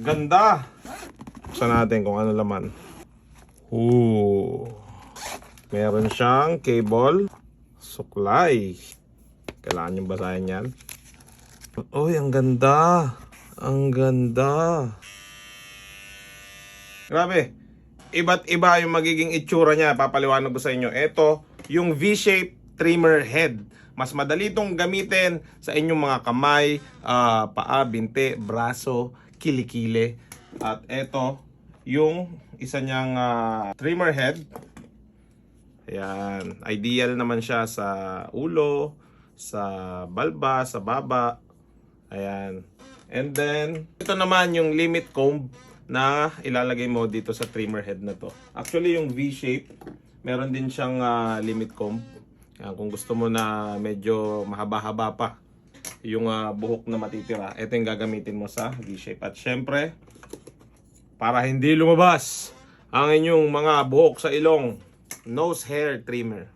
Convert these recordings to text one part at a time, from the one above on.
Ganda! Buksan natin kung ano laman. Meron siyang cable. Suklay. Kailangan yung basahin yan. Uy, ang ganda! Ang ganda! Grabe! Iba't iba yung magiging itsura niya. Papaliwanag ko sa inyo. Ito, yung V-shape trimmer head. Mas madali itong gamitin sa inyong mga kamay, paa, binte, braso, kilikili. At ito, yung isa niyang trimmer head. Ayan. Ideal naman siya sa ulo, sa balba, sa baba. Ayan. And then, ito naman yung limit comb na ilalagay mo dito sa trimmer head na to. Actually, yung V-shape, meron din siyang limit comb. Ayan, kung gusto mo na medyo mahaba-haba pa yung buhok na matitira, ito yung gagamitin mo sa V-shape. At syempre, para hindi lumabas ang inyong mga buhok sa ilong, nose hair trimmer.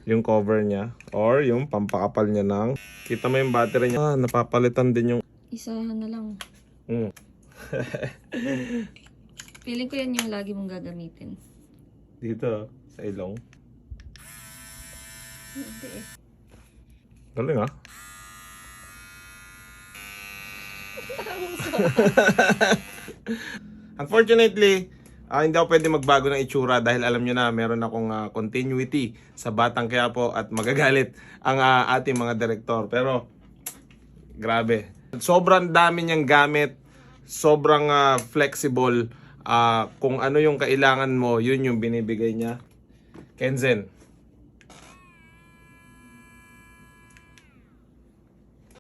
Yung cover niya or yung pampakapal niya ng, kita mo yung battery niya, napapalitan din yung Isahan na lang. Feeling ko yan yung lagi mong gagamitin. dito sa ilong. Hindi eh. Galing ah. Unfortunately, hindi ako pwede magbago ng itsura dahil alam nyo na meron akong continuity sa Batang Quiapo at magagalit ang ating mga direktor. Pero, grabe. Sobrang dami niyang gamit. Sobrang flexible. Kung ano yung kailangan mo, yun yung binibigay niya. Kenzen,